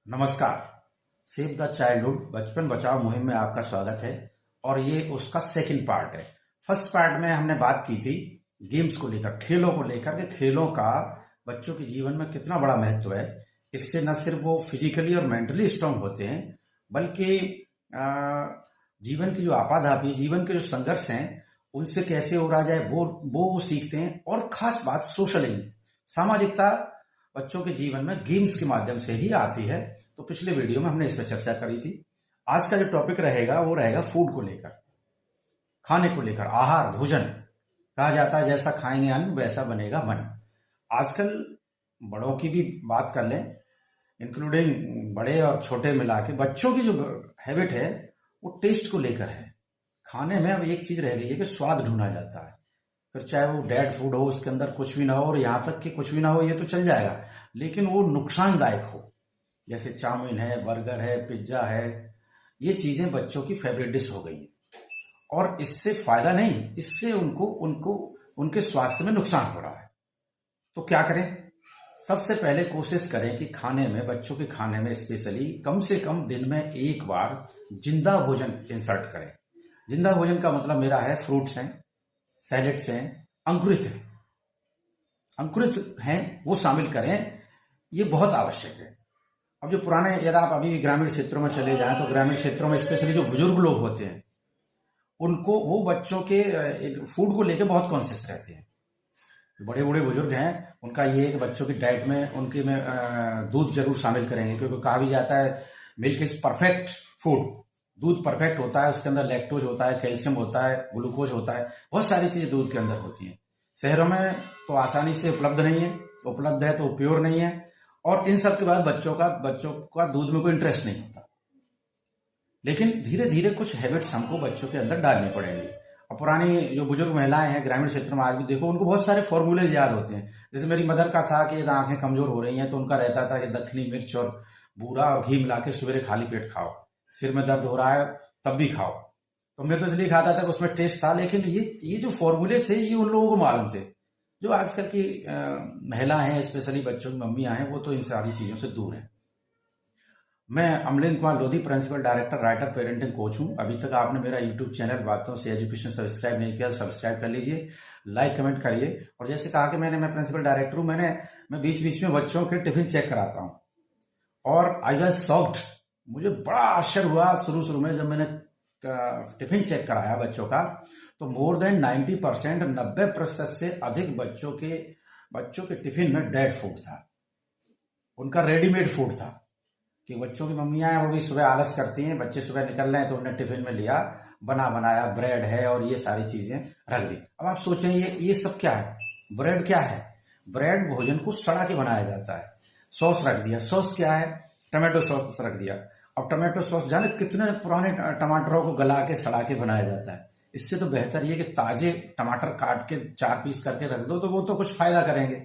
नमस्कार। Save the childhood बचपन बचाओ मुहिम में आपका स्वागत है और ये उसका सेकंड पार्ट है। फर्स्ट पार्ट में हमने बात की थी गेम्स को लेकर, खेलों को लेकर के खेलों का बच्चों के जीवन में कितना बड़ा महत्व है। इससे न सिर्फ वो फिजिकली और मेंटली स्ट्रांग होते हैं बल्कि जीवन की जो आपाधापी, जीवन के जो संघर्ष हैं उनसे कैसे उबरा जाए वो सीखते हैं। और खास बात सोशलिंग, सामाजिकता बच्चों के जीवन में गेम्स के माध्यम से ही आती है। तो पिछले वीडियो में हमने इस पर चर्चा करी थी। आज का जो टॉपिक रहेगा वो रहेगा फूड को लेकर, खाने को लेकर। आहार भोजन कहा जाता है जैसा खाएंगे अन्न वैसा बनेगा मन। आजकल बड़ों की भी बात कर लें, इंक्लूडिंग बड़े और छोटे मिला के, बच्चों की जो हैबिट है वो टेस्ट को लेकर है। खाने में अब एक चीज रह गई है कि स्वाद ढूंढा जाता है। फिर चाहे वो डेड फूड हो, उसके अंदर कुछ भी ना हो, और यहाँ तक कि कुछ भी ना हो ये तो चल जाएगा, लेकिन वो नुकसानदायक हो, जैसे चाउमीन है, बर्गर है, पिज्जा है। ये चीजें बच्चों की फेवरेट डिश हो गई है और इससे फायदा नहीं, इससे उनको उनको उनके स्वास्थ्य में नुकसान हो रहा है। तो क्या करें? सबसे पहले कोशिश करें कि खाने में, बच्चों के खाने में स्पेशली, कम से कम दिन में एक बार जिंदा भोजन इंसर्ट करें। जिंदा भोजन का मतलब मेरा है फ्रूट्स हैं, सैलेड्स हैं, अंकुरित हैं, वो शामिल करें। ये बहुत आवश्यक है। अब जो पुराने, यदि आप अभी ग्रामीण क्षेत्रों में चले जाएं तो ग्रामीण क्षेत्रों में स्पेशली जो बुजुर्ग लोग होते हैं उनको, वो बच्चों के फूड को लेकर बहुत कॉन्शियस रहते हैं। बड़े बूढ़े बुजुर्ग हैं, उनका ये है कि बच्चों की डाइट में उनके में दूध जरूर शामिल करेंगे, क्योंकि कहा भी जाता है मिल्क इज परफेक्ट फूड। दूध परफेक्ट होता है, उसके अंदर लैक्टोज होता है, कैल्शियम होता है, ग्लूकोज होता है, बहुत सारी चीजें दूध के अंदर होती हैं। शहरों में तो आसानी से उपलब्ध नहीं है, उपलब्ध है तो प्योर नहीं है, और इन सब के बाद बच्चों का दूध में कोई इंटरेस्ट नहीं होता। लेकिन धीरे धीरे कुछ हैबिट्स हमको बच्चों के अंदर डालने पड़ेंगे। और पुरानी जो बुजुर्ग महिलाएं हैं ग्रामीण क्षेत्र में, आज भी देखो, उनको बहुत सारे फॉर्मूले याद होते हैं। जैसे मेरी मदर का था कि आंखें कमजोर हो रही हैं तो उनका रहता था कि दखनी मिर्च और बूरा और घी मिला के सवेरे खाली पेट खाओ। सिर में दर्द हो रहा है तब भी खाओ। तो मैं तो इसलिए खाता था कि उसमें टेस्ट था, लेकिन ये जो फॉर्मूले थे ये उन लोगों को मालूम थे। जो आजकल की महिला हैं, स्पेशली बच्चों की मम्मियां हैं, वो तो इन सारी चीजों से दूर हैं। मैं Amlind Kumar Lodhi, principal director, writer, parenting coach हूं। अभी तक आपने मेरा यूट्यूब चैनल बातों से एजुकेशन सब्सक्राइब नहीं किया, सब्सक्राइब कर लीजिए, लाइक कमेंट करिए। और जैसे कहा कि मैं प्रिंसिपल डायरेक्टर हूं, मैं बीच बीच में बच्चों के टिफिन चेक कराता हूं और आई वाज शॉक्ड। मुझे बड़ा आश्चर्य हुआ शुरू में जब मैंने टिफिन चेक कराया बच्चों का, तो मोर देन 90%, 90% से अधिक बच्चों के टिफिन में डेड फूड था। उनका रेडीमेड फूड था कि बच्चों की मम्मियां हैं वो भी सुबह आलस करती हैं, बच्चे सुबह निकल रहे हैं तो उन्हें टिफिन में लिया, बना बनाया ब्रेड है और ये सारी चीजें रख दी। अब आप सोचें ये सब क्या है? ब्रेड क्या है? ब्रेड भोजन को सड़ा के बनाया जाता है। सॉस रख दिया, सॉस क्या है? टमाटो सॉस रख दिया। अब टमाटो सॉस जाने कितने पुराने टमाटरों को गला के सड़ा के बनाया जाता है। इससे तो बेहतर ये कि ताजे टमाटर काट के 4 पीस करके रख दो, तो वो तो कुछ फायदा करेंगे।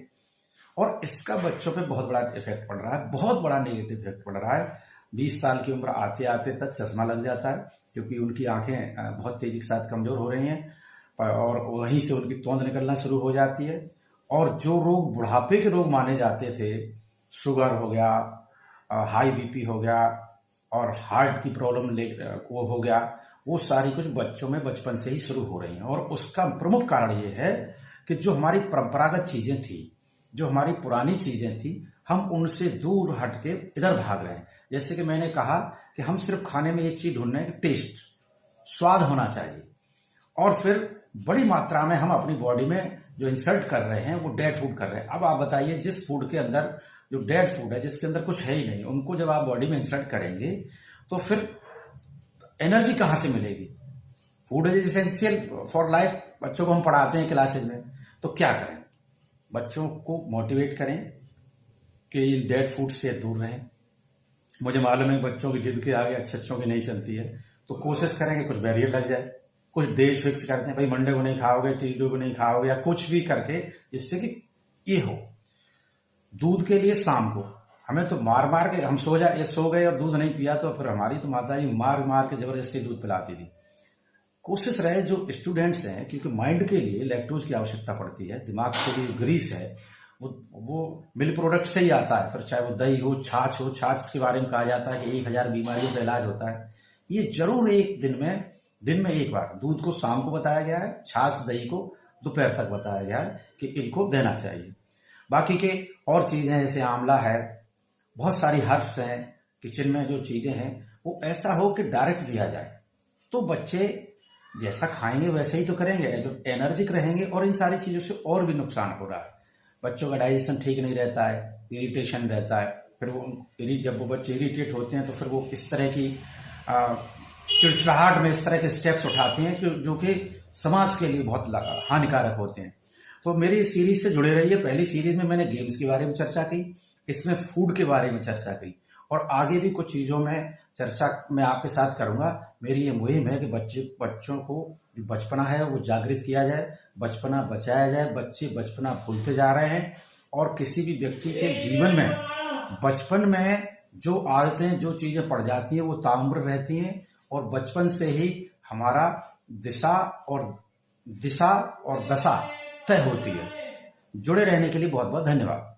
और इसका बच्चों पे बहुत बड़ा इफेक्ट पड़ रहा है, बहुत बड़ा नेगेटिव इफेक्ट पड़ रहा है। 20 साल की उम्र आते आते तक चश्मा लग जाता है, क्योंकि उनकी आंखें बहुत तेजी के साथ कमजोर हो रही हैं और वहीं से उनकी तोंद निकलना शुरू हो जाती है। और जो रोग बुढ़ापे के रोग माने जाते थे, शुगर हो गया, हाई बीपी हो गया और हार्ट की प्रॉब्लम वो हो गया, वो सारी कुछ बच्चों में बचपन से ही शुरू हो रही हैं। और उसका प्रमुख कारण ये है कि जो हमारी परंपरागत चीजें थी, जो हमारी पुरानी चीजें थी, हम उनसे दूर हट के इधर भाग रहे हैं। जैसे कि मैंने कहा कि हम सिर्फ खाने में एक चीज ढूंढ रहे हैं कि टेस्ट, स्वाद होना चाहिए, और फिर बड़ी मात्रा में हम अपनी बॉडी में जो इंसर्ट कर रहे हैं वो डेड फूड कर रहे हैं। अब आप बताइए, जिस फूड के अंदर, जो डेड फूड है, जिसके अंदर कुछ है ही नहीं, उनको जब आप बॉडी में इंसर्ट करेंगे तो फिर एनर्जी कहां से मिलेगी? Food is essential for life, बच्चों को हम पढ़ाते हैं क्लासेज में। तो क्या करें? बच्चों को मोटिवेट करें कि डेड फूड से दूर रहें। मुझे मालूम है बच्चों की जिद के आगे अच्छों की नहीं चलती है, तो कोशिश करें कि कुछ बैरियर लग जाए, कुछ डेज फिक्स करते हैं, भाई मंडे को नहीं खाओगे, ट्यूसडे को नहीं खाओगे, या कुछ भी करके, जिससे कि ये हो। दूध के लिए शाम को हमें तो मार मार के हम सो गए और दूध नहीं पिया तो फिर हमारी तो माता जी मार मार के जबरदस्ती दूध पिलाती थी। कोशिश रहे जो स्टूडेंट्स हैं, क्योंकि माइंड के लिए लैक्टोज की आवश्यकता पड़ती है, दिमाग के लिए ग्रीस है, वो मिल्क प्रोडक्ट से ही आता है। फिर चाहे वो दही हो, छाछ के बारे में कहा जाता है कि 1000 बीमारियों का इलाज होता है। ये जरूर एक दिन में एक बार, दूध को शाम को बताया गया है, छाछ दही को दोपहर तक बताया गया है कि इनको देना चाहिए। बाकी के और चीजें जैसे आंवला है, बहुत सारी हर्ब्स हैं, किचन में जो चीजें हैं वो ऐसा हो कि डायरेक्ट दिया जाए, तो बच्चे जैसा खाएंगे वैसे ही तो करेंगे, जो एनर्जिक रहेंगे। और इन सारी चीजों से और भी नुकसान हो रहा है, बच्चों का डाइजेशन ठीक नहीं रहता है, इरिटेशन रहता है। फिर वो जब वो बच्चे इरिटेट होते हैं तो फिर वो इस तरह की चिड़चिड़ाहट में इस तरह के स्टेप्स उठाते हैं जो कि समाज के लिए बहुत हानिकारक होते हैं। तो मेरी इस सीरीज से जुड़े रहिए। पहली सीरीज में मैंने गेम्स के बारे में चर्चा की, इसमें फूड के बारे में चर्चा की, और आगे भी कुछ चीजों में चर्चा मैं आपके साथ करूंगा। मेरी ये मुहिम है कि बच्चों को जो बचपना है वो जागृत किया जाए, बचपना बचाया जाए। बच्चे बचपना भूलते जा रहे हैं, और किसी भी व्यक्ति के जीवन में बचपन में जो आदतें, जो चीजें पड़ जाती हैं वो ताउम्र रहती हैं, और बचपन से ही हमारा दिशा और दशा तय होती है। जुड़े रहने के लिए बहुत बहुत धन्यवाद।